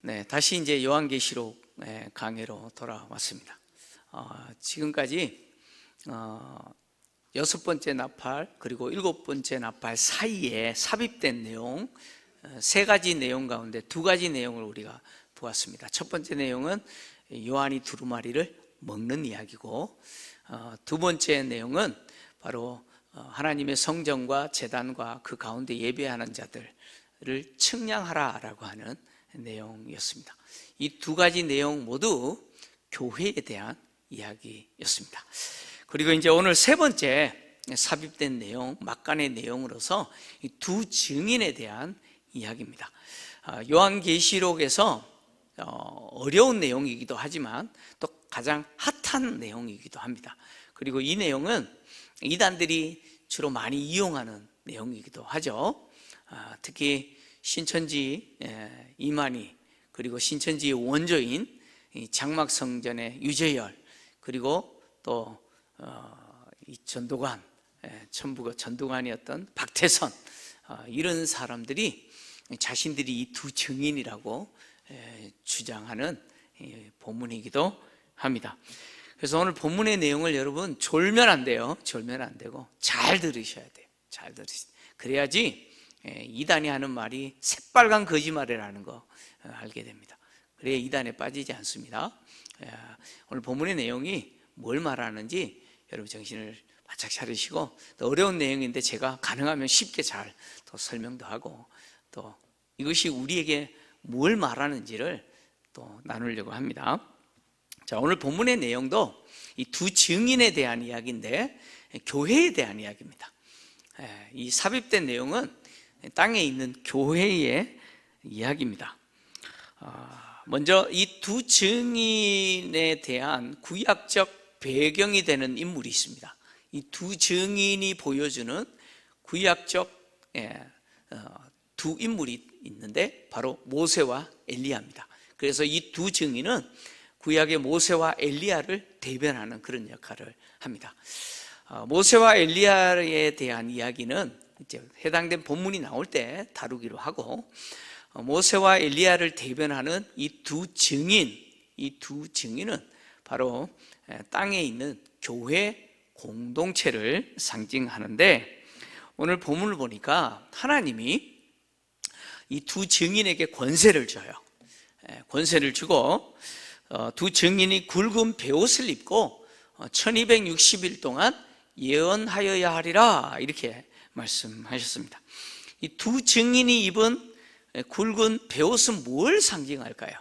네, 다시 이제 요한계시록 강해로 돌아왔습니다. 지금까지 6번째 나팔 그리고 7번째 나팔 사이에 삽입된 내용 3가지 내용 가운데 2가지 내용을 우리가 보았습니다. 첫 번째 내용은 요한이 두루마리를 먹는 이야기고, 2번째 내용은 바로 하나님의 성전과 제단과 그 가운데 예배하는 자들을 측량하라라고 하는 내용이었습니다. 이 2가지 내용 모두 교회에 대한 이야기였습니다. 그리고 이제 오늘 3번째 삽입된 내용, 막간의 내용으로서 이 2 증인에 대한 이야기입니다. 요한계시록에서 어려운 내용이기도 하지만 또 가장 핫한 내용이기도 합니다. 그리고 이 내용은 이단들이 주로 많이 이용하는 내용이기도 하죠. 특히 신천지 이만희, 그리고 신천지의 원조인 장막성전의 유재열, 그리고 또 이 전도관, 천부가 전도관이었던 박태선, 이런 사람들이 자신들이 이 2 증인이라고 주장하는 본문이기도 합니다. 그래서 오늘 본문의 내용을 여러분 졸면 안 돼요. 졸면 안 되고 잘 들으셔야 돼요. 잘 들으셔야 돼요. 그래야지 이단이 하는 말이 새빨간 거짓말이라는 거 알게 됩니다. 그래야 이단에 빠지지 않습니다. 오늘 본문의 내용이 뭘 말하는지 여러분 정신을 바짝 차리시고, 또 어려운 내용인데 제가 가능하면 쉽게 잘 또 설명도 하고, 또 이것이 우리에게 뭘 말하는지를 또 나누려고 합니다. 자, 오늘 본문의 내용도 이 2 증인에 대한 이야기인데 교회에 대한 이야기입니다. 이 삽입된 내용은 땅에 있는 교회의 이야기입니다. 먼저 이 2 증인에 대한 구약적 배경이 되는 인물이 있습니다. 이 2 증인이 보여주는 구약적 2 인물이 있는데 바로 모세와 엘리야입니다. 그래서 이 2 증인은 구약의 모세와 엘리야를 대변하는 그런 역할을 합니다. 모세와 엘리야에 대한 이야기는 이제 해당된 본문이 나올 때 다루기로 하고, 모세와 엘리야를 대변하는 이 2 증인, 이 2 증인은 바로 땅에 있는 교회 공동체를 상징하는데, 오늘 본문을 보니까 하나님이 이 2 증인에게 권세를 줘요. 권세를 주고 2 증인이 굵은 베옷을 입고 1260일 동안 예언하여야 하리라, 이렇게 말씀하셨습니다. 이 2 증인이 입은 굵은 베옷은 뭘 상징할까요?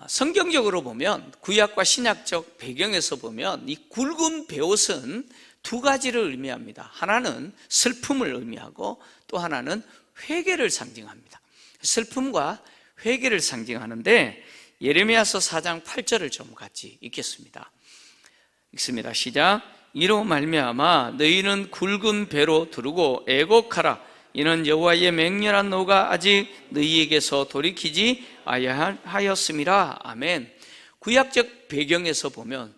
성경적으로 보면, 구약과 신약적 배경에서 보면 이 굵은 베옷은 2가지를 의미합니다. 하나는 슬픔을 의미하고 또 하나는 회개를 상징합니다. 슬픔과 회개를 상징하는데, 예레미야서 4장 8절을 좀 같이 읽겠습니다. 읽습니다. 시작. 이로 말미암아 너희는 굵은 배로 두르고 애곡하라. 이는 여호와의 맹렬한 노가 아직 너희에게서 돌이키지 아니하였음이라. 아멘. 구약적 배경에서 보면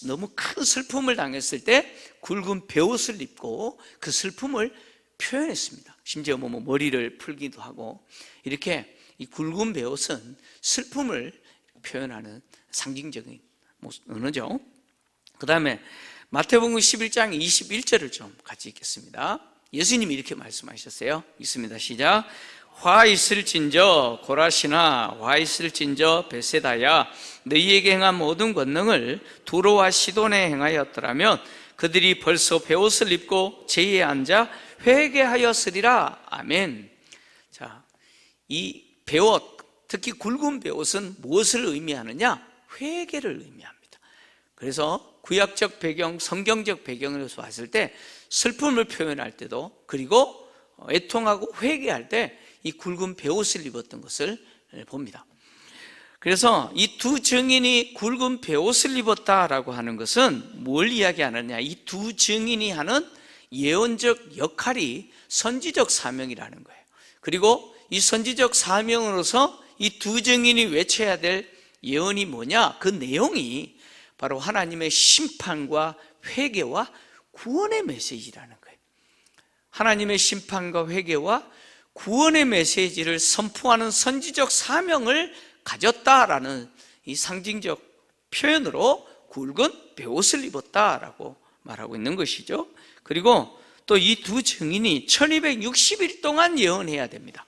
너무 큰 슬픔을 당했을 때 굵은 베옷을 입고 그 슬픔을 표현했습니다. 심지어 머리를 풀기도 하고, 이렇게 이 굵은 베옷은 슬픔을 표현하는 상징적인 언어죠. 그 다음에 마태복음 11장 21절을 좀 같이 읽겠습니다. 예수님이 이렇게 말씀하셨어요. 읽습니다. 시작. 화 있을진저 고라시나 화 있을진저 베세다야, 너희에게 행한 모든 권능을 두로와 시돈에 행하였더라면 그들이 벌써 베옷을 입고 제에 앉아 회개하였으리라. 아멘. 자, 이 베옷, 특히 굵은 베옷은 무엇을 의미하느냐? 회개를 의미합니다. 그래서 구약적 배경, 성경적 배경에서 봤을 때 슬픔을 표현할 때도, 그리고 애통하고 회개할 때 이 굵은 베옷을 입었던 것을 봅니다. 그래서 이 2 증인이 굵은 베옷을 입었다라고 하는 것은 뭘 이야기하느냐? 이 2 증인이 하는 예언적 역할이 선지적 사명이라는 거예요. 그리고 이 선지적 사명으로서 이 2 증인이 외쳐야 될 예언이 뭐냐? 그 내용이 바로 하나님의 심판과 회개와 구원의 메시지라는 거예요. 하나님의 심판과 회개와 구원의 메시지를 선포하는 선지적 사명을 가졌다라는 이 상징적 표현으로 굵은 베옷을 입었다라고 말하고 있는 것이죠. 그리고 또 이 두 증인이 1260일 동안 예언해야 됩니다.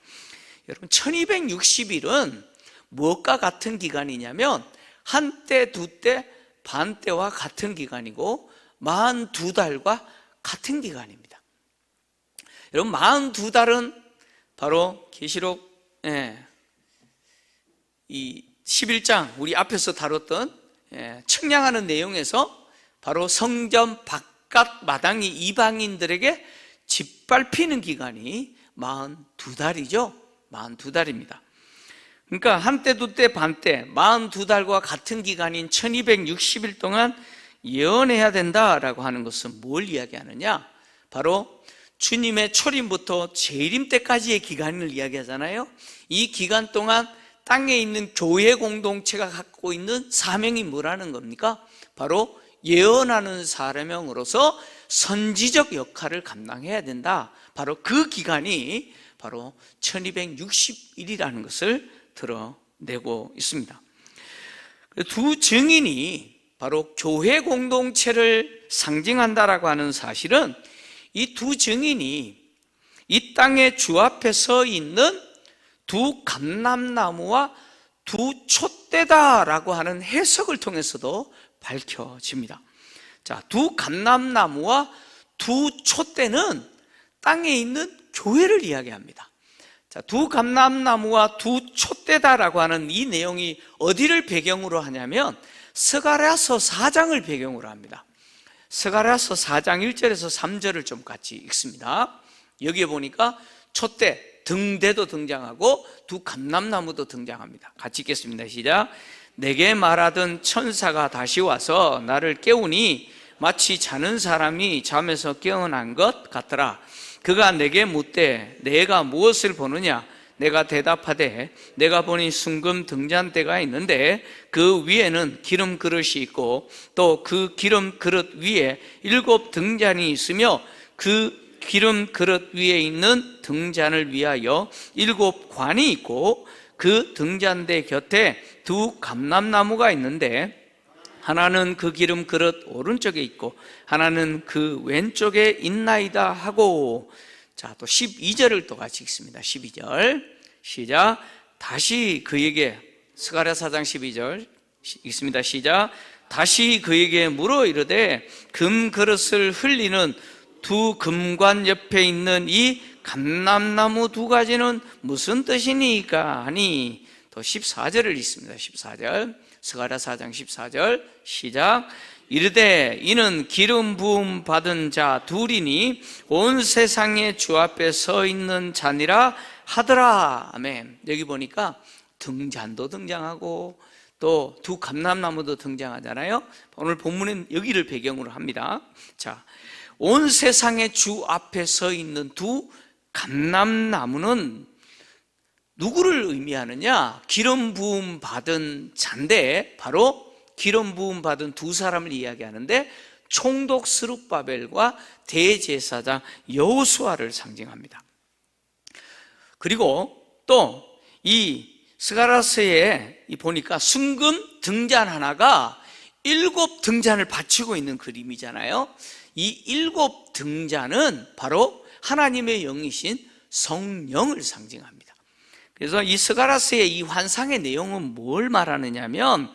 여러분, 1260일은 무엇과 같은 기간이냐면 한때, 두때, 반때와 같은 기간이고 42달과 같은 기간입니다. 여러분, 42달은 바로 계시록 이 11장 우리 앞에서 다뤘던 측량하는 내용에서 바로 성전 바깥 마당이 이방인들에게 짓밟히는 기간이 42달이죠. 42달입니다. 그러니까 한때, 두때, 반때 42달과 같은 기간인 1260일 동안 예언해야 된다라고 하는 것은 뭘 이야기하느냐? 바로 주님의 초림부터 재림 때까지의 기간을 이야기하잖아요. 이 기간 동안 땅에 있는 교회 공동체가 갖고 있는 사명이 뭐라는 겁니까? 바로 예언하는 사명으로서 선지적 역할을 감당해야 된다. 바로 그 기간이 바로 1260일이라는 것을 드러내고 있습니다. 두 증인이 바로 교회 공동체를 상징한다라고 하는 사실은 이 두 증인이 이 땅의 주 앞에 서 있는 두 감람나무와 두 촛대다라고 하는 해석을 통해서도 밝혀집니다. 자, 두 감람나무와 두 촛대는 땅에 있는 교회를 이야기합니다. 자, 두 감람나무와 두 촛대다라고 하는 이 내용이 어디를 배경으로 하냐면 스가랴서 4장을 배경으로 합니다. 스가랴서 4장 1절에서 3절을 좀 같이 읽습니다. 여기에 보니까 촛대, 등대도 등장하고 두 감람나무도 등장합니다. 같이 읽겠습니다. 시작. 내게 말하던 천사가 다시 와서 나를 깨우니 마치 자는 사람이 잠에서 깨어난 것 같더라. 그가 내게 묻되 내가 무엇을 보느냐? 내가 대답하되 내가 보니 순금 등잔대가 있는데 그 위에는 기름 그릇이 있고 또 그 기름 그릇 위에 7 등잔이 있으며 그 기름 그릇 위에 있는 등잔을 위하여 7 관이 있고 그 등잔대 곁에 두 감람나무가 있는데 하나는 그 기름 그릇 오른쪽에 있고 하나는 그 왼쪽에 있나이다 하고, 자, 또 12절을 또 같이 읽습니다. 12절 시작. 다시 그에게, 스가랴 4장 12절 읽습니다. 시작. 다시 그에게 물어 이르되 금 그릇을 흘리는 두 금관 옆에 있는 이 감람나무 두 가지는 무슨 뜻이니까 하니, 또 14절을 읽습니다. 14절 스가랴 4장 14절 시작. 이르되 이는 기름 부음 받은 자 둘이니 온 세상의 주 앞에 서 있는 자니라 하더라. 아멘. 여기 보니까 등잔도 등장하고 또 두 감람나무도 등장하잖아요. 오늘 본문은 여기를 배경으로 합니다. 자, 온 세상의 주 앞에 서 있는 두 감람나무는 누구를 의미하느냐? 기름 부음 받은 자인데 바로 기름 부음 받은 두 사람을 이야기하는데 총독 스룹바벨과 대제사장 여호수아를 상징합니다. 그리고 또 이 스가랴서에 보니까 순금 등잔 하나가 7 등잔을 받치고 있는 그림이잖아요. 이 7 등잔은 바로 하나님의 영이신 성령을 상징합니다. 그래서 이 스가랴서의 이 환상의 내용은 뭘 말하느냐면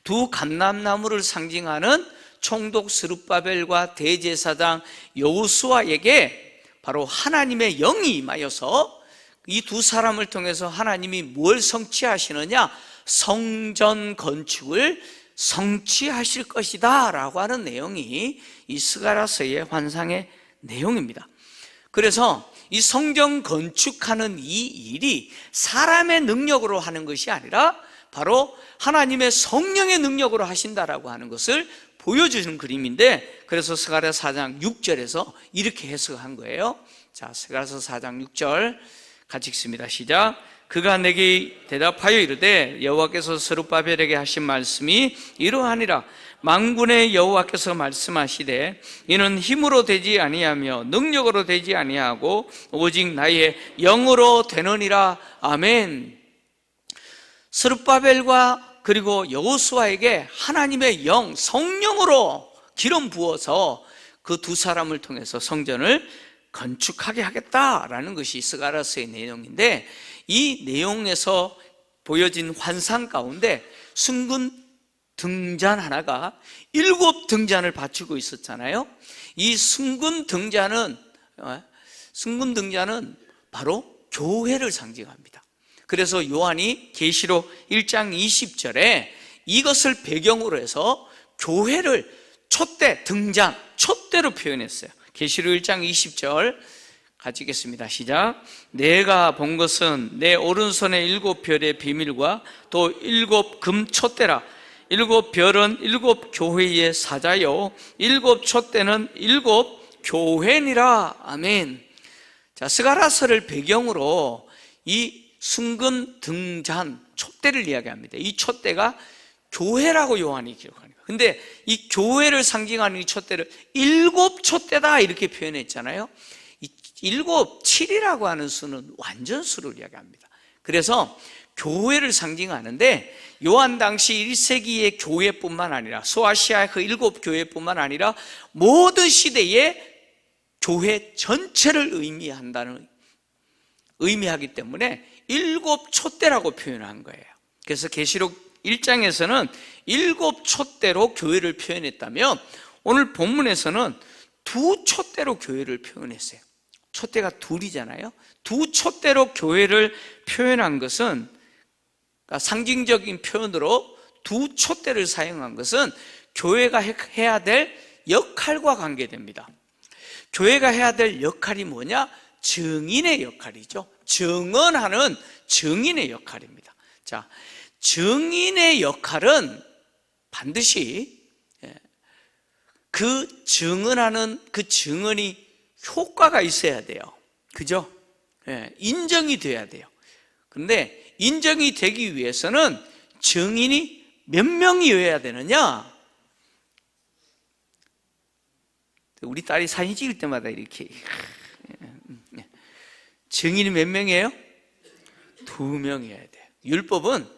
두 감람나무를 상징하는 총독 스룹바벨과 대제사장 여호수아에게 바로 하나님의 영이 임하여서 이 두 사람을 통해서 하나님이 뭘 성취하시느냐? 성전 건축을 성취하실 것이다 라고 하는 내용이 이 스가랴서의 환상의 내용입니다. 그래서 이 성전 건축하는 이 일이 사람의 능력으로 하는 것이 아니라 바로 하나님의 성령의 능력으로 하신다라고 하는 것을 보여주는 그림인데, 그래서 스가랴 4장 6절에서 이렇게 해석한 거예요. 자, 스가랴서 4장 6절 같이 읽습니다. 시작. 그가 내게 대답하여 이르되 여호와께서 스룹바벨에게 하신 말씀이 이러하니라. 만군의 여호와께서 말씀하시되 이는 힘으로 되지 아니하며 능력으로 되지 아니하고 오직 나의 영으로 되느니라. 아멘. 스룹바벨과 그리고 여호수아에게 하나님의 영, 성령으로 기름 부어서 그 두 사람을 통해서 성전을 건축하게 하겠다라는 것이 스가랴서의 내용인데, 이 내용에서 보여진 환상 가운데 순금 등잔 하나가 7등잔을 받치고 있었잖아요. 이 순금 등잔은 바로 교회를 상징합니다. 그래서 요한이 계시록 1장 20절에 이것을 배경으로 해서 교회를 촛대, 등잔, 촛대로 표현했어요. 계시록 1장 20절 같이 읽겠습니다. 시작. 내가 본 것은 내 오른손에 7별의 비밀과 또 7금 촛대라. 7별은 7교회의 사자요 7촛대는 7교회니라. 아멘. 자, 스가랴서를 배경으로 이 순금 등잔 촛대를 이야기합니다. 이 촛대가 교회라고 요한이 기록합니다. 근데 이 교회를 상징하는 이 촛대를 7촛대다 이렇게 표현했잖아요. 이 7, 7이라고 하는 수는 완전수를 이야기합니다. 그래서 교회를 상징하는데, 요한 당시 1세기의 교회뿐만 아니라 소아시아의 그 7교회뿐만 아니라 모든 시대의 교회 전체를 의미하기 때문에 7촛대라고 표현한 거예요. 그래서 계시록 1장에서는 7촛대로 교회를 표현했다면 오늘 본문에서는 2촛대로 교회를 표현했어요. 촛대가 둘이잖아요. 2촛대로 교회를 표현한 것은, 그러니까 상징적인 표현으로 2촛대를 사용한 것은 교회가 해야 될 역할과 관계됩니다. 교회가 해야 될 역할이 뭐냐? 증인의 역할이죠. 증언하는 증인의 역할입니다. 자, 증인의 역할은 반드시 그 증언하는 그 증언이 효과가 있어야 돼요. 그죠? 인정이 돼야 돼요. 그런데 인정이 되기 위해서는 증인이 몇 명이어야 되느냐? 우리 딸이 사진 찍을 때마다 이렇게, 증인이 몇 명이에요? 2명이어야 돼요. 율법은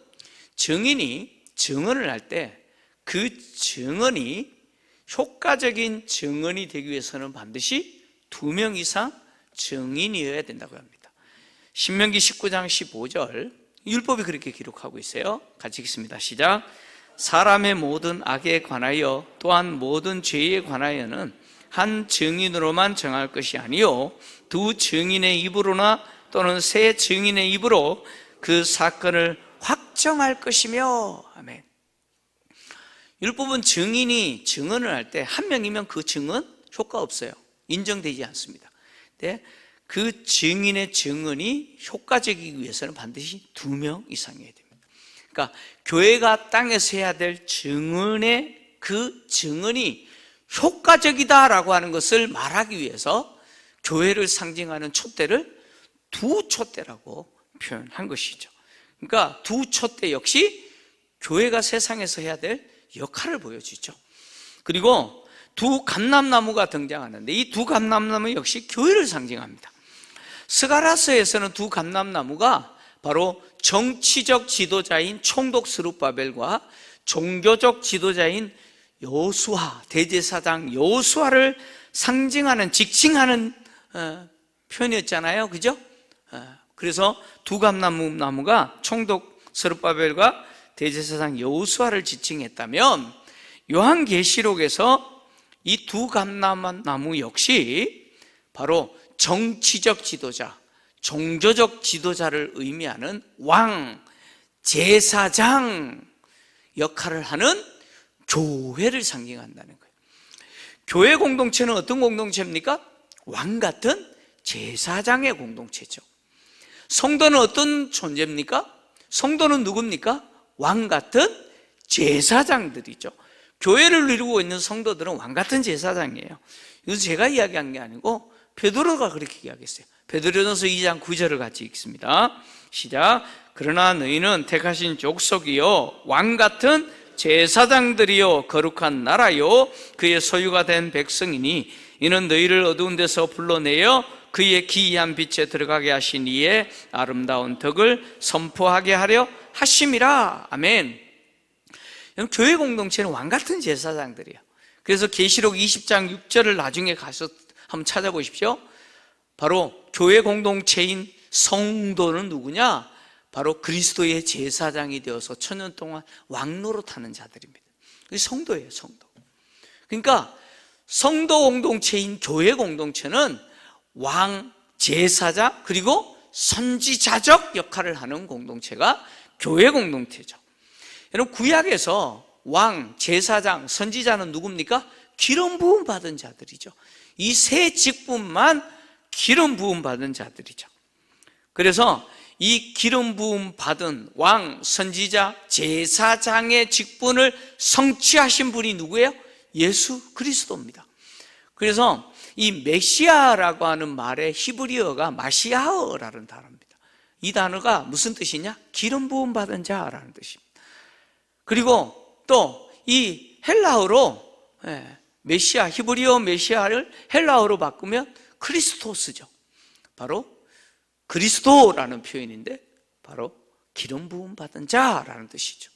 증인이 증언을 할 때 그 증언이 효과적인 증언이 되기 위해서는 반드시 2명 이상 증인이어야 된다고 합니다. 신명기 19장 15절 율법이 그렇게 기록하고 있어요. 같이 읽습니다. 시작. 사람의 모든 악에 관하여 또한 모든 죄에 관하여는 한 증인으로만 정할 것이 아니요 2 증인의 입으로나 또는 3 증인의 입으로 그 사건을 확정할 것이며. 아멘. 율법은 증인이 증언을 할 때 1명이면 그 증언 효과 없어요. 인정되지 않습니다. 근데 그 증인의 증언이 효과적이기 위해서는 반드시 2명 이상이어야 됩니다. 그러니까 교회가 땅에서 해야 될 증언의 그 증언이 효과적이다라고 하는 것을 말하기 위해서 교회를 상징하는 촛대를 2촛대라고 표현한 것이죠. 그러니까 2촛대 역시 교회가 세상에서 해야 될 역할을 보여주죠. 그리고 2 감람나무가 등장하는데 이 2 감람나무 역시 교회를 상징합니다. 스가랴서에서는 2 감람나무가 바로 정치적 지도자인 총독 스룹바벨과 종교적 지도자인 여호수아, 대제사장 여호수아를 상징하는, 직칭하는 표현이었잖아요. 그죠? 그래서 2 감람나무가 총독 스룹바벨과 대제사장 여호수아를 지칭했다면, 요한계시록에서 이 2 감람나무 역시 바로 정치적 지도자, 종교적 지도자를 의미하는 왕, 제사장 역할을 하는 교회를 상징한다는 거예요. 교회 공동체는 어떤 공동체입니까? 왕 같은 제사장의 공동체죠. 성도는 어떤 존재입니까? 성도는 누굽니까? 왕 같은 제사장들이죠. 교회를 이루고 있는 성도들은 왕 같은 제사장이에요. 이것은 제가 이야기한 게 아니고 베드로가 그렇게 이야기했어요. 베드로전서 2장 9절을 같이 읽습니다. 시작. 그러나 너희는 택하신 족속이요 왕 같은 제사장들이요 거룩한 나라요 그의 소유가 된 백성이니 이는 너희를 어두운 데서 불러내어 그의 기이한 빛에 들어가게 하신 이의 아름다운 덕을 선포하게 하려 하심이라. 아멘. 교회 공동체는 왕같은 제사장들이에요. 그래서 계시록 20장 6절을 나중에 가서 한번 찾아보십시오. 바로 교회 공동체인 성도는 누구냐? 바로 그리스도의 제사장이 되어서 천년 동안 왕노릇하는 자들입니다. 그게 성도예요, 성도. 그러니까 성도 공동체인 교회 공동체는 왕, 제사장, 그리고 선지자적 역할을 하는 공동체가 교회 공동체죠. 여러분, 구약에서 왕, 제사장, 선지자는 누굽니까? 기름 부음 받은 자들이죠. 이 세 직분만 기름 부음 받은 자들이죠. 그래서 이 기름 부음 받은 왕, 선지자, 제사장의 직분을 성취하신 분이 누구예요? 예수 그리스도입니다. 그래서 이 메시아라고 하는 말의 히브리어가 마시아어라는 단어입니다. 이 단어가 무슨 뜻이냐? 기름 부음 받은 자라는 뜻입니다. 그리고 또 이 헬라어로 메시아, 히브리어 메시아를 헬라어로 바꾸면 크리스토스죠. 바로 그리스도라는 표현인데 바로 기름 부음 받은 자라는 뜻이죠.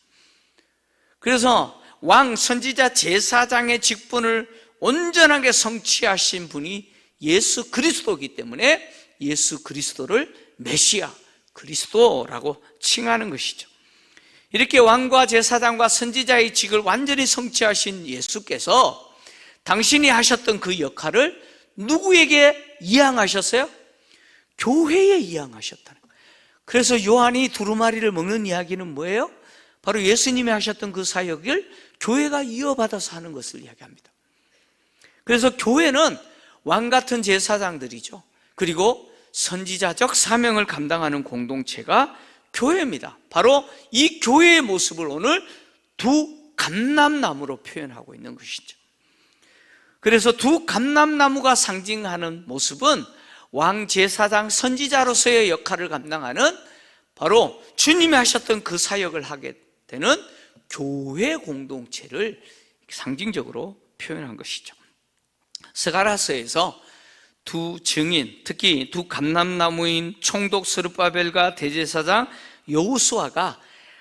그래서 왕, 선지자, 제사장의 직분을 온전하게 성취하신 분이 예수 그리스도이기 때문에 예수 그리스도를 메시아, 그리스도라고 칭하는 것이죠. 이렇게 왕과 제사장과 선지자의 직을 완전히 성취하신 예수께서 당신이 하셨던 그 역할을 누구에게 이양하셨어요? 교회에 이양하셨다는 거예요. 그래서 요한이 두루마리를 먹는 이야기는 뭐예요? 바로 예수님이 하셨던 그 사역을 교회가 이어받아서 하는 것을 이야기합니다. 그래서 교회는 왕같은 제사장들이죠. 그리고 선지자적 사명을 감당하는 공동체가 교회입니다. 바로 이 교회의 모습을 오늘 두 감람나무로 표현하고 있는 것이죠. 그래서 두 감람나무가 상징하는 모습은 왕, 제사장, 선지자로서의 역할을 감당하는 바로 주님이 하셨던 그 사역을 하게 되는 교회 공동체를 상징적으로 표현한 것이죠. 스가랴서에서 두 증인, 특히 두 감람나무인 총독 스룹바벨과 대제사장 여호수아가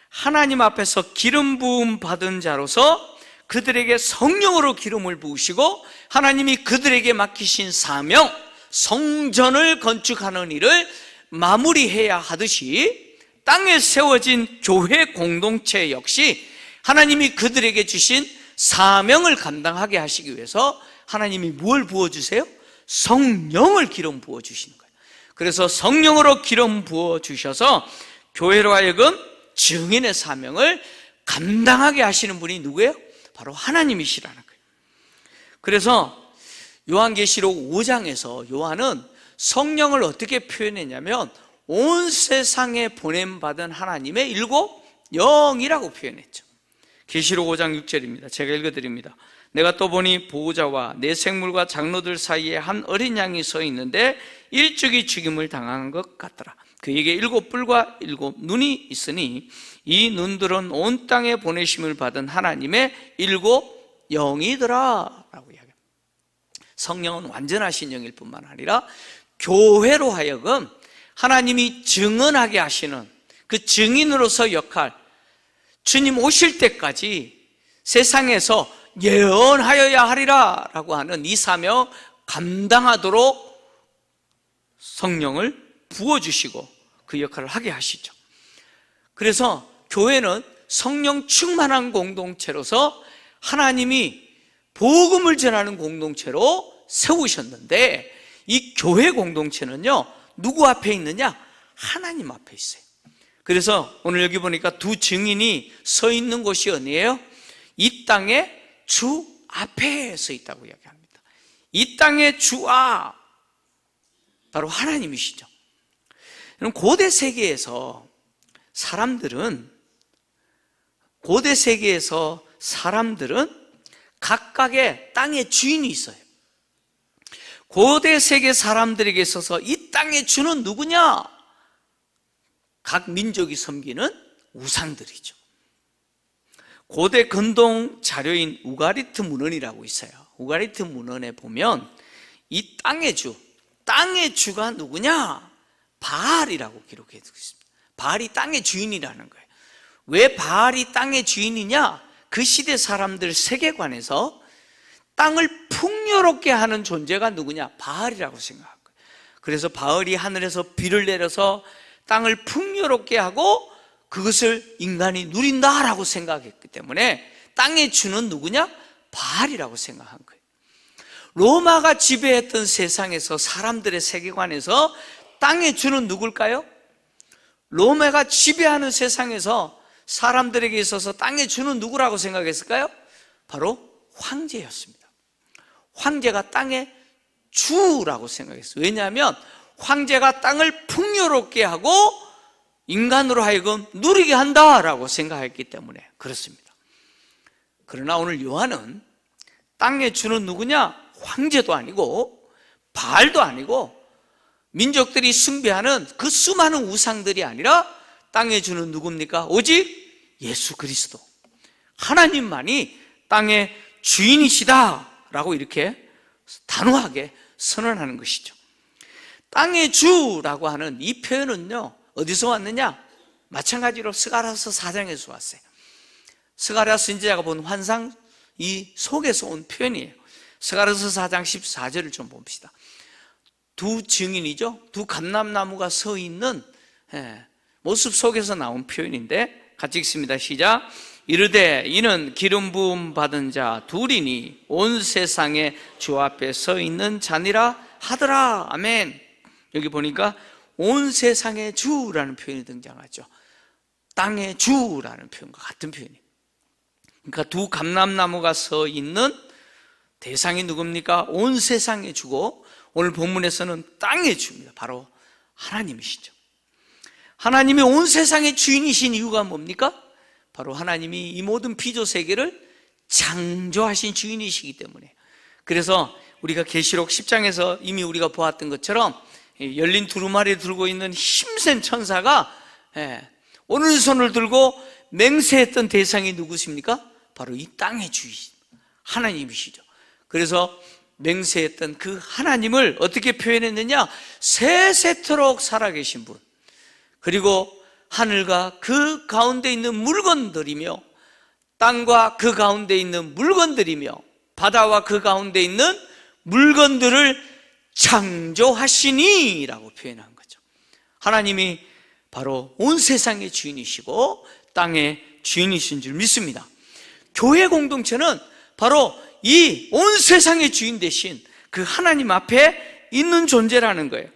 하나님 앞에서 기름 부음 받은 자로서 그들에게 성령으로 기름을 부으시고 하나님이 그들에게 맡기신 사명, 성전을 건축하는 일을 마무리해야 하듯이 땅에 세워진 교회 공동체 역시 하나님이 그들에게 주신 사명을 감당하게 하시기 위해서 하나님이 뭘 부어주세요? 성령을 기름 부어주시는 거예요. 그래서 성령으로 기름 부어주셔서 교회로 하여금 증인의 사명을 감당하게 하시는 분이 누구예요? 바로 하나님이시라는 거예요. 그래서 요한계시록 5장에서 요한은 성령을 어떻게 표현했냐면 온 세상에 보냄받은 하나님의 일곱 영이라고 표현했죠. 계시록 5장 6절입니다. 제가 읽어드립니다. 내가 또 보니 보호자와 네 생물과 장로들 사이에 한 어린 양이 서 있는데 일찍이 죽임을 당한 것 같더라. 그에게 일곱 뿔과 일곱 눈이 있으니 이 눈들은 온 땅에 보내심을 받은 하나님의 일곱 영이더라 라고 이야기합니다. 성령은 완전하신 영일 뿐만 아니라 교회로 하여금 하나님이 증언하게 하시는 그 증인으로서 역할, 주님 오실 때까지 세상에서 예언하여야 하리라 라고 하는 이 사명 감당하도록 성령을 부어주시고 그 역할을 하게 하시죠. 그래서 교회는 성령 충만한 공동체로서 하나님이 복음을 전하는 공동체로 세우셨는데 이 교회 공동체는요 누구 앞에 있느냐? 하나님 앞에 있어요. 그래서 오늘 여기 보니까 두 증인이 서 있는 곳이 어디예요? 이 땅에 주 앞에 서 있다고 이야기합니다. 이 땅의 주아 바로 하나님이시죠. 고대 세계에서 사람들은 각각의 땅의 주인이 있어요. 고대 세계 사람들에게 있어서 이 땅의 주는 누구냐? 각 민족이 섬기는 우상들이죠. 고대 근동 자료인 우가리트 문헌이라고 있어요. 우가리트 문헌에 보면 이 땅의 주가 누구냐? 바알이라고 기록해 두고 있습니다. 바알이 땅의 주인이라는 거예요. 왜 바알이 땅의 주인이냐? 그 시대 사람들 세계관에서 땅을 풍요롭게 하는 존재가 누구냐? 바알이라고 생각한 거예요. 그래서 바알이 하늘에서 비를 내려서 땅을 풍요롭게 하고 그것을 인간이 누린다라고 생각했기 때문에 땅의 주는 누구냐? 바알이라고 생각한 거예요. 로마가 지배했던 세상에서 사람들의 세계관에서 땅의 주는 누굴까요? 로마가 지배하는 세상에서 사람들에게 있어서 땅의 주는 누구라고 생각했을까요? 바로 황제였습니다. 황제가 땅의 주라고 생각했어요. 왜냐하면 황제가 땅을 풍요롭게 하고 인간으로 하여금 누리게 한다라고 생각했기 때문에 그렇습니다. 그러나 오늘 요한은 땅의 주는 누구냐? 황제도 아니고 바알도 아니고 민족들이 숭배하는 그 수많은 우상들이 아니라 땅의 주는 누굽니까? 오직 예수 그리스도, 하나님만이 땅의 주인이시다라고 이렇게 단호하게 선언하는 것이죠. 땅의 주라고 하는 이 표현은요, 어디서 왔느냐? 마찬가지로 스가랴서 4장에서 왔어요. 스가랴 선지자가 본 환상 이 속에서 온 표현이에요. 스가랴서 4장 14절을 좀 봅시다. 두 증인이죠. 두 감람나무가 서 있는 모습 속에서 나온 표현인데 같이 읽습니다. 시작. 이르되 이는 기름 부음 받은 자 둘이니 온 세상의 주 앞에 서 있는 자니라 하더라. 아멘. 여기 보니까 온 세상의 주라는 표현이 등장하죠. 땅의 주라는 표현과 같은 표현이에요. 그러니까 두 감람나무가 서 있는 대상이 누굽니까? 온 세상의 주고 오늘 본문에서는 땅의 주입니다. 바로 하나님이시죠. 하나님이 온 세상의 주인이신 이유가 뭡니까? 바로 하나님이 이 모든 피조 세계를 창조하신 주인이시기 때문에. 그래서 우리가 계시록 10장에서 이미 우리가 보았던 것처럼 열린 두루마리를 들고 있는 힘센 천사가 오른손을 들고 맹세했던 대상이 누구십니까? 바로 이 땅의 주이신 하나님이시죠. 그래서 맹세했던 그 하나님을 어떻게 표현했느냐? 세세토록 살아계신 분, 그리고 하늘과 그 가운데 있는 물건들이며 땅과 그 가운데 있는 물건들이며 바다와 그 가운데 있는 물건들을 창조하시니 라고 표현한 거죠. 하나님이 바로 온 세상의 주인이시고 땅의 주인이신 줄 믿습니다. 교회 공동체는 바로 이 온 세상의 주인 대신 그 하나님 앞에 있는 존재라는 거예요.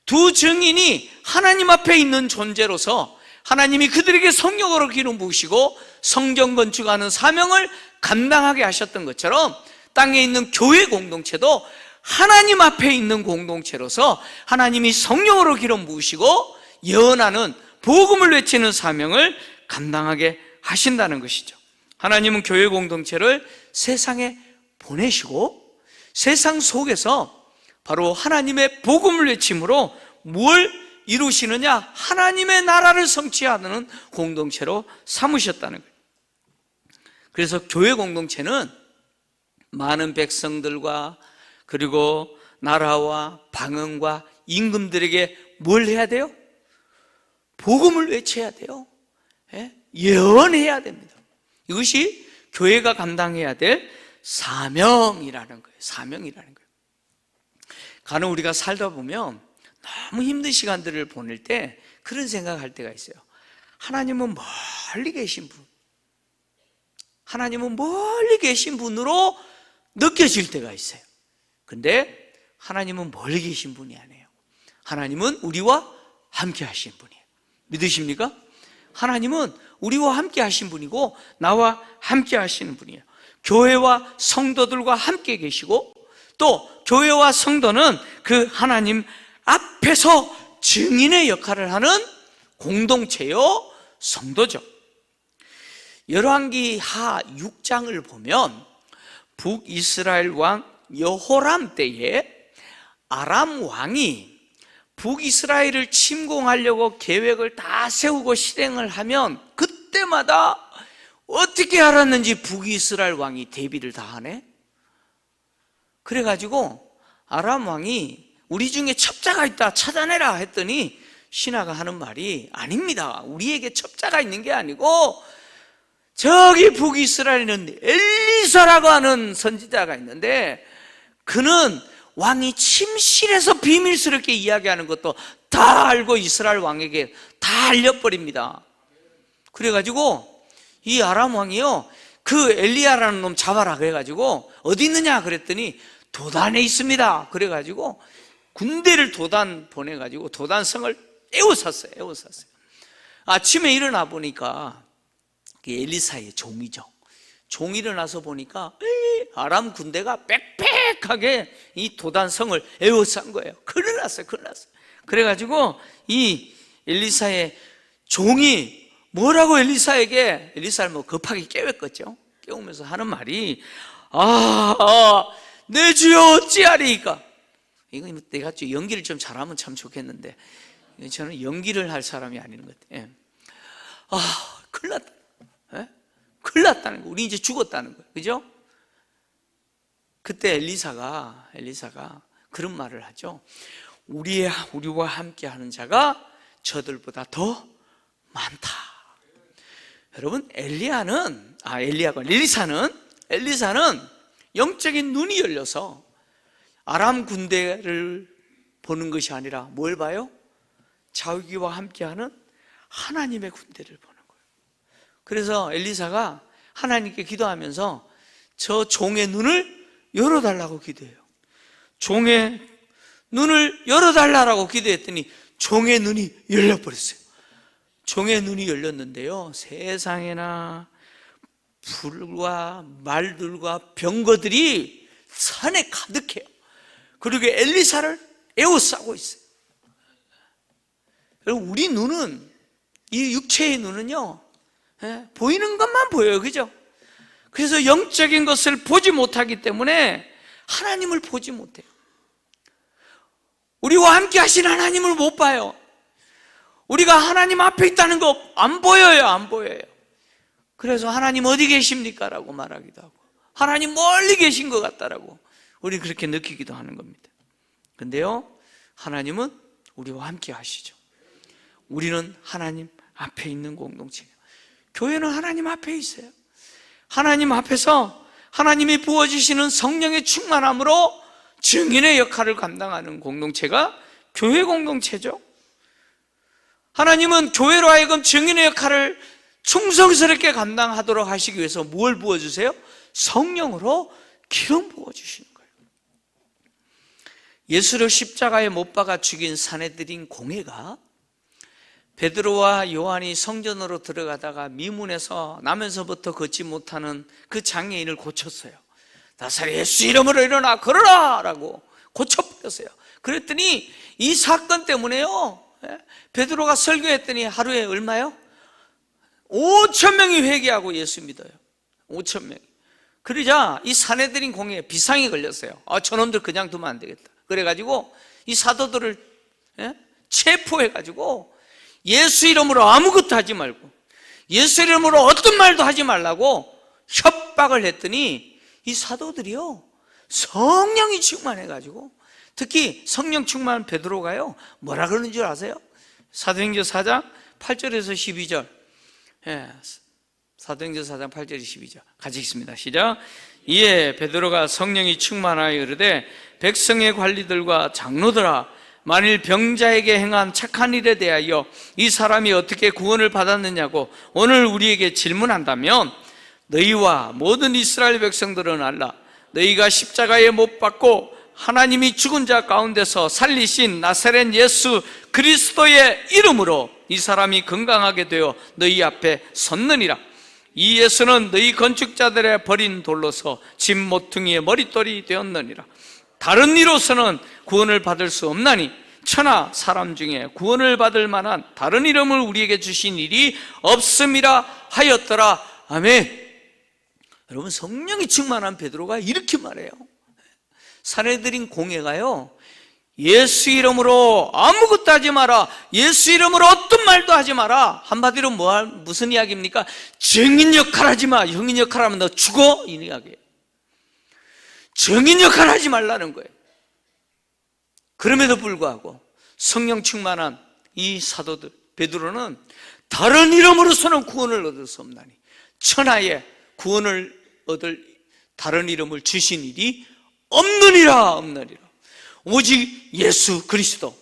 두 증인이 하나님 앞에 있는 존재로서 하나님이 그들에게 성령으로 기름 부으시고 성전 건축하는 사명을 감당하게 하셨던 것처럼 땅에 있는 교회 공동체도 하나님 앞에 있는 공동체로서 하나님이 성령으로 기름 부으시고 예언하는 복음을 외치는 사명을 감당하게 하신다는 것이죠. 하나님은 교회 공동체를 세상에 보내시고 세상 속에서 바로 하나님의 복음을 외침으로 뭘 이루시느냐? 하나님의 나라를 성취하는 공동체로 삼으셨다는 거예요. 그래서 교회 공동체는 많은 백성들과 그리고 나라와 방언과 임금들에게 뭘 해야 돼요? 복음을 외쳐야 돼요. 예언해야 됩니다. 이것이 교회가 감당해야 될 사명이라는 거예요. 사명이라는 거예요. 간혹 우리가 살다 보면 너무 힘든 시간들을 보낼 때 그런 생각할 때가 있어요. 하나님은 멀리 계신 분, 하나님은 멀리 계신 분으로 느껴질 때가 있어요. 근데 하나님은 멀리 계신 분이 아니에요. 하나님은 우리와 함께 하신 분이에요. 믿으십니까? 하나님은 우리와 함께 하신 분이고 나와 함께 하시는 분이에요. 교회와 성도들과 함께 계시고 또 교회와 성도는 그 하나님 앞에서 증인의 역할을 하는 공동체요, 성도죠. 열왕기 하 6장을 보면 북이스라엘 왕 여호람 때에 아람 왕이 북이스라엘을 침공하려고 계획을 다 세우고 실행을 하면 그때마다 어떻게 알았는지 북이스라엘 왕이 대비를 다 하네. 그래가지고 아람 왕이 우리 중에 첩자가 있다 찾아내라 했더니 신하가 하는 말이 아닙니다. 우리에게 첩자가 있는 게 아니고 저기 북이스라엘에는 엘리사라고 하는 선지자가 있는데 그는 왕이 침실에서 비밀스럽게 이야기하는 것도 다 알고 이스라엘 왕에게 다 알려버립니다. 그래가지고 이 아람 왕이요, 그 엘리야라는 놈 잡아라 그래가지고 어디 있느냐 그랬더니 도단에 있습니다. 그래가지고 군대를 도단 보내가지고 도단성을 에워쌌어요. 아침에 일어나 보니까 엘리사의 종이죠. 종 일어나서 보니까 아람 군대가 빽빽하게 이 도단성을 에워싼 거예요. 큰일 났어요. 그래가지고 이 엘리사의 종이 뭐라고 엘리사를 뭐 급하게 깨웠겠죠. 깨우면서 하는 말이 내 주여 어찌하리이까. 이거 내가 연기를 좀 잘하면 참 좋겠는데 저는 연기를 할 사람이 아닌 것 같아요. 큰일 났다. 큰일 났다는 거. 우리 이제 죽었다는 거예요. 그죠? 그때 엘리사가 그런 말을 하죠. 우리와 함께 하는 자가 저들보다 더 많다. 여러분, 엘리사는 영적인 눈이 열려서 아람 군대를 보는 것이 아니라 뭘 봐요? 자기와 함께하는 하나님의 군대를 보는 거예요. 그래서 엘리사가 하나님께 기도하면서 저 종의 눈을 열어달라고 기도해요. 종의 눈을 열어달라고 기도했더니 종의 눈이 열려버렸어요. 종의 눈이 열렸는데요, 세상에나 불과 말들과 병거들이 산에 가득해요. 그리고 엘리사를 에워싸고 있어요. 여러분, 우리 눈은, 이 육체의 눈은요, 보이는 것만 보여요. 그죠? 그래서 영적인 것을 보지 못하기 때문에 하나님을 보지 못해요. 우리와 함께 하신 하나님을 못 봐요. 우리가 하나님 앞에 있다는 거 안 보여요. 그래서 하나님 어디 계십니까? 라고 말하기도 하고, 하나님 멀리 계신 것 같다라고 우리 그렇게 느끼기도 하는 겁니다. 근데요, 하나님은 우리와 함께 하시죠. 우리는 하나님 앞에 있는 공동체예요. 교회는 하나님 앞에 있어요. 하나님 앞에서 하나님이 부어주시는 성령의 충만함으로 증인의 역할을 감당하는 공동체가 교회 공동체죠. 하나님은 교회로 하여금 증인의 역할을 충성스럽게 감당하도록 하시기 위해서 뭘 부어주세요? 성령으로 기름 부어주시는 거예요. 예수를 십자가에 못 박아 죽인 사내들인 공회가 베드로와 요한이 성전으로 들어가다가 미문에서 나면서부터 걷지 못하는 그 장애인을 고쳤어요. 나사렛 예수 이름으로 일어나 걸어라 라고 고쳐버렸어요. 그랬더니 이 사건 때문에요, 베드로가 설교했더니 하루에 얼마요? 5,000명이 회개하고 예수 믿어요. 5,000명이. 그러자 이 사내들인 공회에 비상이 걸렸어요. 저놈들 그냥 두면 안 되겠다. 그래가지고 이 사도들을 체포해가지고 예수 이름으로 아무것도 하지 말고 예수 이름으로 어떤 말도 하지 말라고 협박을 했더니 이 사도들이요, 성령이 충만해가지고, 특히 성령 충만한 베드로가요 뭐라 그러는 줄 아세요? 사도행전 4장 8절에서 12절. 사도행전 4장 8절 12절 같이 읽습니다. 시작. 이에 베드로가 성령이 충만하여 이르되 백성의 관리들과 장로들아, 만일 병자에게 행한 착한 일에 대하여 이 사람이 어떻게 구원을 받았느냐고 오늘 우리에게 질문한다면 너희와 모든 이스라엘 백성들은 알라. 너희가 십자가에 못 박고 하나님이 죽은 자 가운데서 살리신 나사렛 예수 그리스도의 이름으로 이 사람이 건강하게 되어 너희 앞에 섰느니라. 이 예수는 너희 건축자들의 버린 돌로서 집 모퉁이의 머릿돌이 되었느니라. 다른 이로서는 구원을 받을 수 없나니 천하 사람 중에 구원을 받을 만한 다른 이름을 우리에게 주신 일이 없음이라 하였더라. 아멘. 여러분, 성령이 충만한 베드로가 이렇게 말해요. 사내들인 공회가요, 예수 이름으로 아무것도 하지 마라, 예수 이름으로 어떤 말 말도 하지 마라. 한마디로 무슨 이야기입니까? 증인 역할 하지 마. 증인 역할 하면 너 죽어. 이 이야기예요. 증인 역할 하지 말라는 거예요. 그럼에도 불구하고 성령 충만한 이 사도들 베드로는 다른 이름으로서는 구원을 얻을 수 없나니 천하에 구원을 얻을 다른 이름을 주신 일이 없느니라. 오직 예수 그리스도,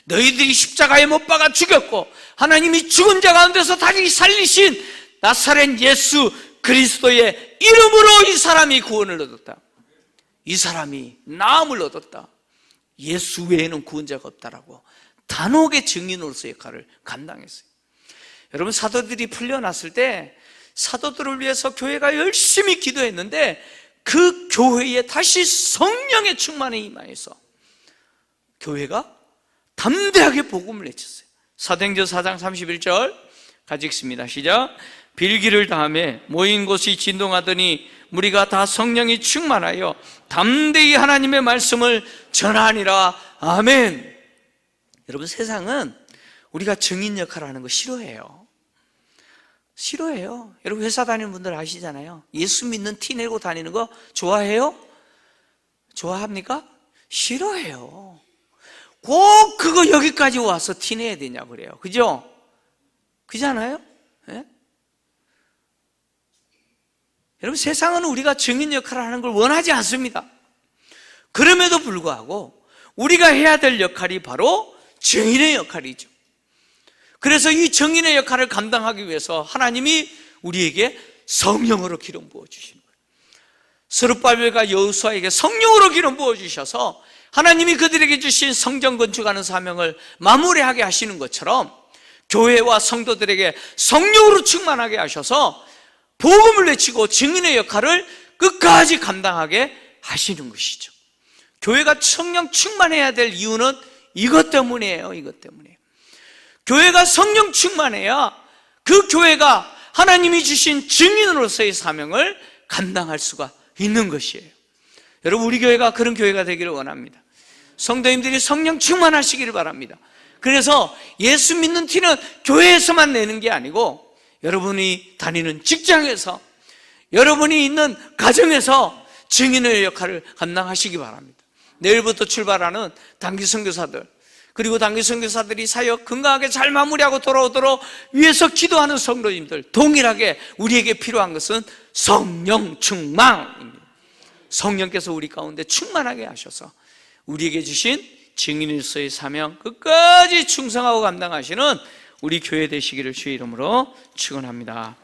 너희들이 십자가에 못 박아 죽였고 하나님이 죽은 자 가운데서 다시 살리신 나사렛 예수 그리스도의 이름으로 이 사람이 구원을 얻었다. 이 사람이 나음을 얻었다. 예수 외에는 구원자가 없다라고 단호하게 증인으로서 역할을 감당했어요. 여러분, 사도들이 풀려났을 때 사도들을 위해서 교회가 열심히 기도했는데 그 교회에 다시 성령의 충만에 임하여서 교회가 담대하게 복음을 외쳤어요. 사도행전 4장 31절 같이 읽습니다. 시작. 빌기를 다음에 모인 곳이 진동하더니 무리가 다 성령이 충만하여 담대히 하나님의 말씀을 전하니라. 아멘. 여러분, 세상은 우리가 증인 역할을 하는 거 싫어해요. 여러분, 회사 다니는 분들 아시잖아요. 예수 믿는 티 내고 다니는 거 좋아해요? 좋아합니까? 싫어해요. 꼭 그거 여기까지 와서 티 내야 되냐고 그래요. 그죠? 그잖아요? 네? 여러분, 세상은 우리가 증인 역할을 하는 걸 원하지 않습니다. 그럼에도 불구하고 우리가 해야 될 역할이 바로 증인의 역할이죠. 그래서 이 증인의 역할을 감당하기 위해서 하나님이 우리에게 성령으로 기름 부어주시는 거예요. 스룹바벨과 여호수아에게 성령으로 기름 부어주셔서 하나님이 그들에게 주신 성전 건축하는 사명을 마무리하게 하시는 것처럼 교회와 성도들에게 성령으로 충만하게 하셔서 복음을 외치고 증인의 역할을 끝까지 감당하게 하시는 것이죠. 교회가 성령 충만해야 될 이유는 이것 때문이에요. 교회가 성령 충만해야 그 교회가 하나님이 주신 증인으로서의 사명을 감당할 수가 있는 것이에요. 여러분, 우리 교회가 그런 교회가 되기를 원합니다. 성도님들이 성령 충만하시기를 바랍니다. 그래서 예수 믿는 티는 교회에서만 내는 게 아니고 여러분이 다니는 직장에서, 여러분이 있는 가정에서 증인의 역할을 감당하시기 바랍니다. 내일부터 출발하는 단기 선교사들, 그리고 단기 선교사들이 사역 건강하게 잘 마무리하고 돌아오도록 위해서 기도하는 성도님들, 동일하게 우리에게 필요한 것은 성령 충만입니다. 성령께서 우리 가운데 충만하게 하셔서 우리에게 주신 증인으로서의 사명 끝까지 충성하고 감당하시는 우리 교회 되시기를 주의 이름으로 축원합니다.